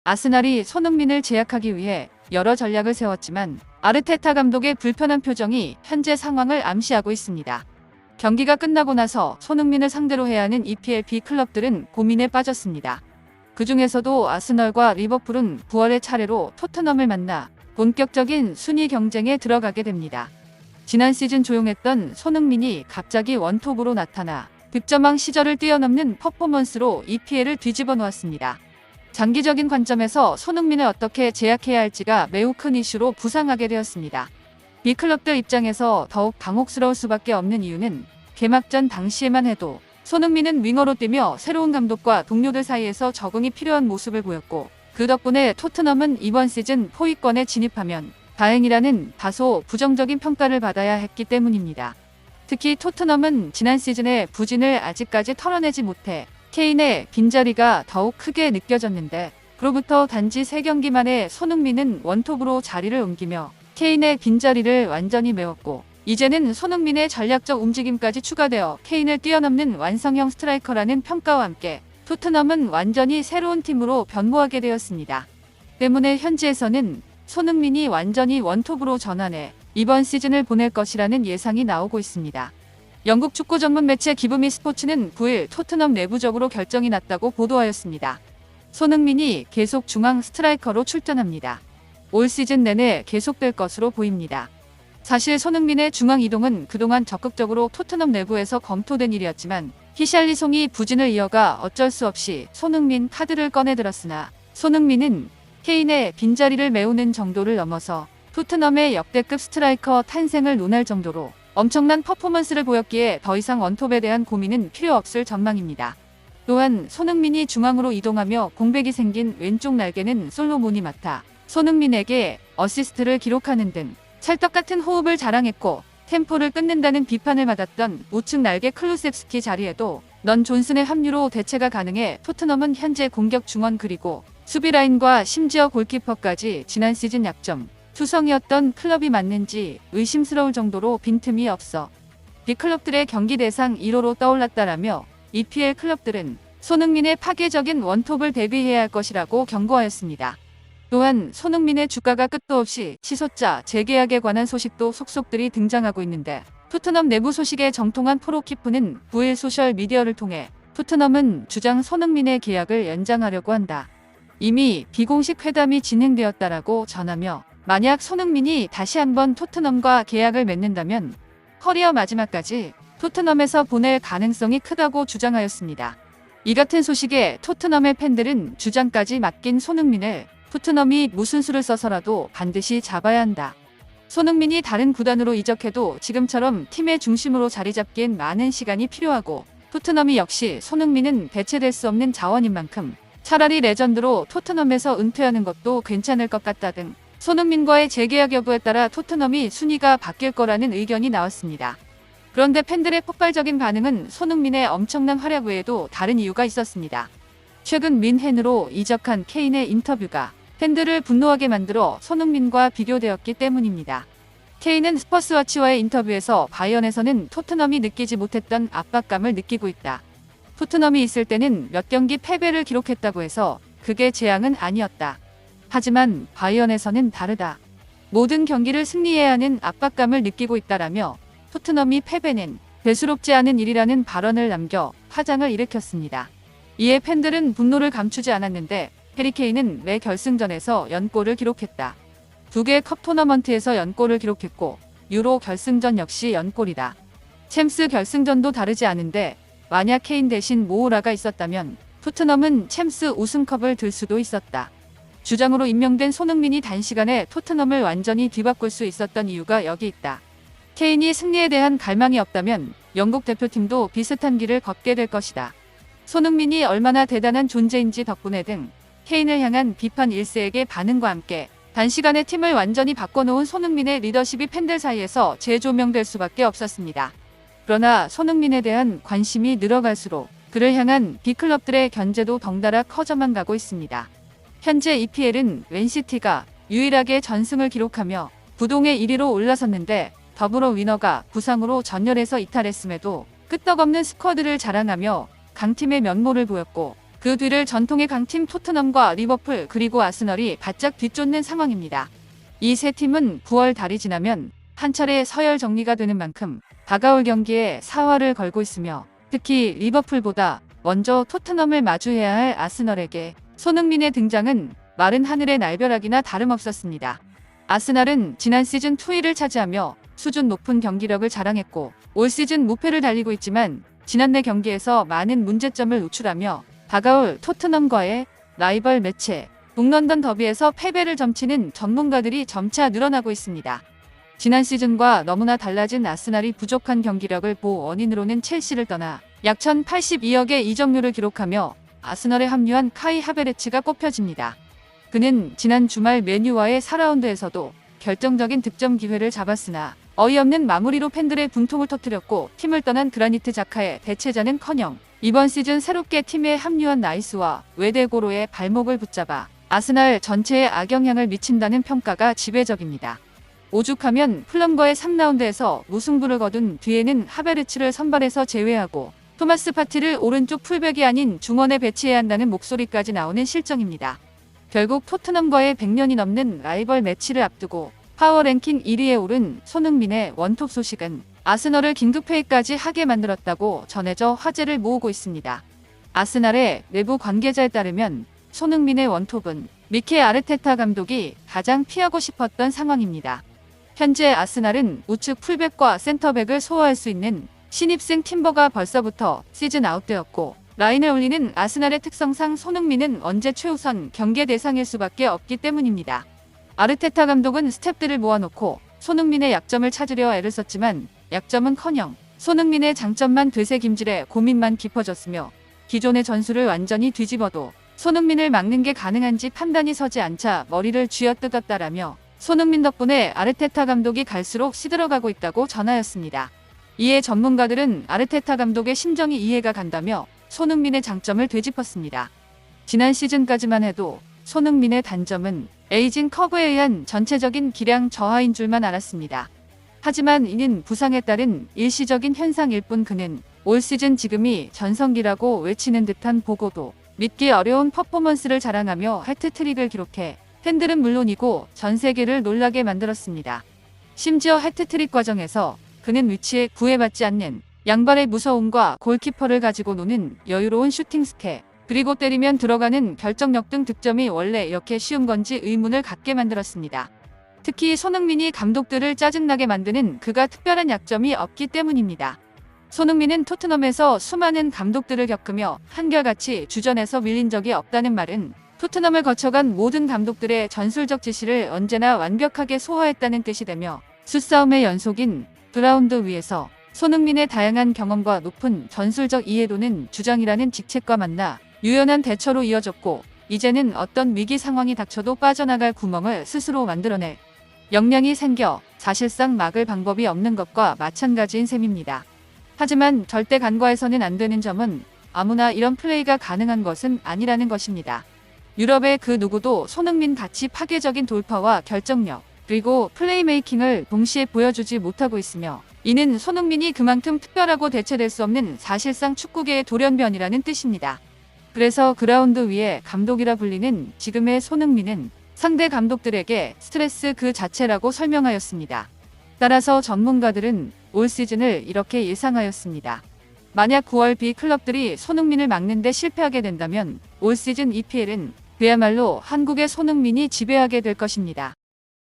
아스날이 손흥민을 제약하기 위해 여러 전략을 세웠지만 아르테타 감독의 불편한 표정이 현재 상황을 암시하고 있습니다. 경기가 끝나고 나서 손흥민을 상대로 해야 하는 EPL B클럽들은 고민에 빠졌습니다. 그 중에서도 아스널과 리버풀은 9월에 차례로 토트넘을 만나 본격적인 순위 경쟁에 들어가게 됩니다. 지난 시즌 조용했던 손흥민이 갑자기 원톱으로 나타나 득점왕 시절을 뛰어넘는 퍼포먼스로 EPL을 뒤집어 놓았습니다. 장기적인 관점에서 손흥민을 어떻게 제약해야 할지가 매우 큰 이슈로 부상하게 되었습니다. B클럽들 입장에서 더욱 당혹스러울 수밖에 없는 이유는 개막전 당시에만 해도 손흥민은 윙어로 뛰며 새로운 감독과 동료들 사이에서 적응이 필요한 모습을 보였고, 그 덕분에 토트넘은 이번 시즌 포위권에 진입하면 다행이라는 다소 부정적인 평가를 받아야 했기 때문입니다. 특히 토트넘은 지난 시즌의 부진을 아직까지 털어내지 못해 케인의 빈자리가 더욱 크게 느껴졌는데, 그로부터 단지 3경기 만에 손흥민은 원톱으로 자리를 옮기며 케인의 빈자리를 완전히 메웠고, 이제는 손흥민의 전략적 움직임까지 추가되어 케인을 뛰어넘는 완성형 스트라이커라는 평가와 함께 토트넘은 완전히 새로운 팀으로 변모하게 되었습니다. 때문에 현지에서는 손흥민이 완전히 원톱으로 전환해 이번 시즌을 보낼 것이라는 예상이 나오고 있습니다. 영국 축구 전문 매체 기브미 스포츠는 9일 토트넘 내부적으로 결정이 났다고 보도하였습니다. 손흥민이 계속 중앙 스트라이커로 출전합니다. 올 시즌 내내 계속될 것으로 보입니다. 사실 손흥민의 중앙 이동은 그동안 적극적으로 토트넘 내부에서 검토된 일이었지만 히샬리송이 부진을 이어가 어쩔 수 없이 손흥민 카드를 꺼내들었으나, 손흥민은 케인의 빈자리를 메우는 정도를 넘어서 토트넘의 역대급 스트라이커 탄생을 논할 정도로 엄청난 퍼포먼스를 보였기에 더 이상 원톱에 대한 고민은 필요 없을 전망입니다. 또한 손흥민이 중앙으로 이동하며 공백이 생긴 왼쪽 날개는 솔로몬이 맡아 손흥민에게 어시스트를 기록하는 등 찰떡같은 호흡을 자랑했고, 템포를 끊는다는 비판을 받았던 우측 날개 클루셉스키 자리에도 넌 존슨의 합류로 대체가 가능해 토트넘은 현재 공격 중원 그리고 수비 라인과 심지어 골키퍼까지 지난 시즌 약점 투성이었던 클럽이 맞는지 의심스러울 정도로 빈틈이 없어 B클럽들의 경기 대상 1호로 떠올랐다라며 EPL 클럽들은 손흥민의 파괴적인 원톱을 대비해야 할 것이라고 경고하였습니다. 또한 손흥민의 주가가 끝도 없이 치솟자 재계약에 관한 소식도 속속들이 등장하고 있는데, 토트넘 내부 소식에 정통한 프로키프는 9일 소셜미디어를 통해 토트넘은 주장 손흥민의 계약을 연장하려고 한다. 이미 비공식 회담이 진행되었다라고 전하며, 만약 손흥민이 다시 한번 토트넘과 계약을 맺는다면 커리어 마지막까지 토트넘에서 보낼 가능성이 크다고 주장하였습니다. 이 같은 소식에 토트넘의 팬들은 주장까지 맡긴 손흥민을 토트넘이 무슨 수를 써서라도 반드시 잡아야 한다. 손흥민이 다른 구단으로 이적해도 지금처럼 팀의 중심으로 자리 잡기엔 많은 시간이 필요하고, 토트넘이 역시 손흥민은 대체될 수 없는 자원인 만큼 차라리 레전드로 토트넘에서 은퇴하는 것도 괜찮을 것 같다 등 손흥민과의 재계약 여부에 따라 토트넘이 순위가 바뀔 거라는 의견이 나왔습니다. 그런데 팬들의 폭발적인 반응은 손흥민의 엄청난 활약 외에도 다른 이유가 있었습니다. 최근 민헨으로 이적한 케인의 인터뷰가 팬들을 분노하게 만들어 손흥민과 비교되었기 때문입니다. 케인은 스퍼스와치와의 인터뷰에서 바이언에서는 토트넘이 느끼지 못했던 압박감을 느끼고 있다. 토트넘이 있을 때는 몇 경기 패배를 기록했다고 해서 그게 재앙은 아니었다. 하지만 바이언에서는 다르다. 모든 경기를 승리해야 하는 압박감을 느끼고 있다라며 토트넘이 패배는 대수롭지 않은 일이라는 발언을 남겨 파장을 일으켰습니다. 이에 팬들은 분노를 감추지 않았는데, 해리 케인은 매 결승전에서 연골을 기록했다. 2개 컵 토너먼트에서 연골을 기록했고, 유로 결승전 역시 연골이다. 챔스 결승전도 다르지 않은데, 만약 케인 대신 모우라가 있었다면 토트넘은 챔스 우승컵을 들 수도 있었다. 주장으로 임명된 손흥민이 단시간에 토트넘을 완전히 뒤바꿀 수 있었던 이유가 여기 있다. 케인이 승리에 대한 갈망이 없다면 영국 대표팀도 비슷한 길을 걷게 될 것이다. 손흥민이 얼마나 대단한 존재인지 덕분에 등 케인을 향한 비판 일세에게 반응과 함께 단시간에 팀을 완전히 바꿔놓은 손흥민의 리더십이 팬들 사이에서 재조명될 수밖에 없었습니다. 그러나 손흥민에 대한 관심이 늘어갈수록 그를 향한 B클럽들의 견제도 덩달아 커져만 가고 있습니다. 현재 EPL은 맨시티가 유일하게 전승을 기록하며 부동의 1위로 올라섰는데, 더불어 위너가 부상으로 전열에서 이탈했음에도 끄떡없는 스쿼드를 자랑하며 강팀의 면모를 보였고, 그 뒤를 전통의 강팀 토트넘과 리버풀 그리고 아스널이 바짝 뒤쫓는 상황입니다. 이 세 팀은 9월 달이 지나면 한 차례 서열 정리가 되는 만큼 다가올 경기에 사활을 걸고 있으며 특히 리버풀보다 먼저 토트넘을 마주해야 할 아스널에게 손흥민의 등장은 마른 하늘의 날벼락이나 다름없었습니다. 아스널은 지난 시즌 2위를 차지하며 수준 높은 경기력을 자랑했고 올 시즌 무패를 달리고 있지만 지난해 경기에서 많은 문제점을 노출하며 다가올 토트넘과의 라이벌 매체 북런던 더비에서 패배를 점치는 전문가들이 점차 늘어나고 있습니다. 지난 시즌과 너무나 달라진 아스날이 부족한 경기력을 원인으로는 첼시를 떠나 약 1,082억의 이적료를 기록하며 아스널에 합류한 카이 하베르츠가 꼽혀집니다. 그는 지난 주말 맨유와의 4라운드에서도 결정적인 득점 기회를 잡았으나 어이없는 마무리로 팬들의 분통을 터뜨렸고 팀을 떠난 그라니트 자카의 대체자는커녕 이번 시즌 새롭게 팀에 합류한 나이스와 웨데고로의 발목을 붙잡아 아스날 전체에 악영향을 미친다는 평가가 지배적입니다. 오죽하면 플럼과의 3라운드에서 무승부를 거둔 뒤에는 하베르츠를 선발에서 제외하고 토마스 파티를 오른쪽 풀백이 아닌 중원에 배치해야 한다는 목소리까지 나오는 실정입니다. 결국 토트넘과의 100년이 넘는 라이벌 매치를 앞두고 파워랭킹 1위에 오른 손흥민의 원톱 소식은 아스널을 긴급회의까지 하게 만들었다고 전해져 화제를 모으고 있습니다. 아스날의 내부 관계자에 따르면 손흥민의 원톱은 미켈 아르테타 감독이 가장 피하고 싶었던 상황입니다. 현재 아스날은 우측 풀백과 센터백을 소화할 수 있는 신입생 팀버가 벌써부터 시즌 아웃되었고 라인을 올리는 아스날의 특성상 손흥민은 언제 최우선 경계 대상일 수밖에 없기 때문입니다. 아르테타 감독은 스태프들을 모아놓고 손흥민의 약점을 찾으려 애를 썼지만 약점은커녕 손흥민의 장점만 되새김질해 고민만 깊어졌으며 기존의 전술을 완전히 뒤집어도 손흥민을 막는 게 가능한지 판단이 서지 않자 머리를 쥐어뜯었다라며 손흥민 덕분에 아르테타 감독이 갈수록 시들어가고 있다고 전하였습니다. 이에 전문가들은 아르테타 감독의 심정이 이해가 간다며 손흥민의 장점을 되짚었습니다. 지난 시즌까지만 해도 손흥민의 단점은 에이징 커브에 의한 전체적인 기량 저하인 줄만 알았습니다. 하지만 이는 부상에 따른 일시적인 현상일 뿐 그는 올 시즌 지금이 전성기라고 외치는 듯한 보고도 믿기 어려운 퍼포먼스를 자랑하며 해트트릭을 기록해 팬들은 물론이고 전 세계를 놀라게 만들었습니다. 심지어 해트트릭 과정에서 그는 위치에 구애받지 않는 양발의 무서움과 골키퍼를 가지고 노는 여유로운 슈팅 스텝, 그리고 때리면 들어가는 결정력 등 득점이 원래 이렇게 쉬운 건지 의문을 갖게 만들었습니다. 특히 손흥민이 감독들을 짜증나게 만드는 그가 특별한 약점이 없기 때문입니다. 손흥민은 토트넘에서 수많은 감독들을 겪으며 한결같이 주전에서 밀린 적이 없다는 말은 토트넘을 거쳐간 모든 감독들의 전술적 지시를 언제나 완벽하게 소화했다는 뜻이 되며 수싸움의 연속인 그라운드 위에서 손흥민의 다양한 경험과 높은 전술적 이해도는 주장이라는 직책과 만나 유연한 대처로 이어졌고 이제는 어떤 위기 상황이 닥쳐도 빠져나갈 구멍을 스스로 만들어낼 역량이 생겨 사실상 막을 방법이 없는 것과 마찬가지인 셈입니다. 하지만 절대 간과해서는 안 되는 점은 아무나 이런 플레이가 가능한 것은 아니라는 것입니다. 유럽의 그 누구도 손흥민 같이 파괴적인 돌파와 결정력 그리고 플레이메이킹을 동시에 보여주지 못하고 있으며 이는 손흥민이 그만큼 특별하고 대체될 수 없는 사실상 축구계의 돌연변이라는 뜻입니다. 그래서 그라운드 위에 감독이라 불리는 지금의 손흥민은 상대 감독들에게 스트레스 그 자체라고 설명하였습니다. 따라서 전문가들은 올 시즌을 이렇게 예상하였습니다. 만약 9월 B클럽들이 손흥민을 막는 데 실패하게 된다면 올 시즌 EPL은 그야말로 한국의 손흥민이 지배하게 될 것입니다.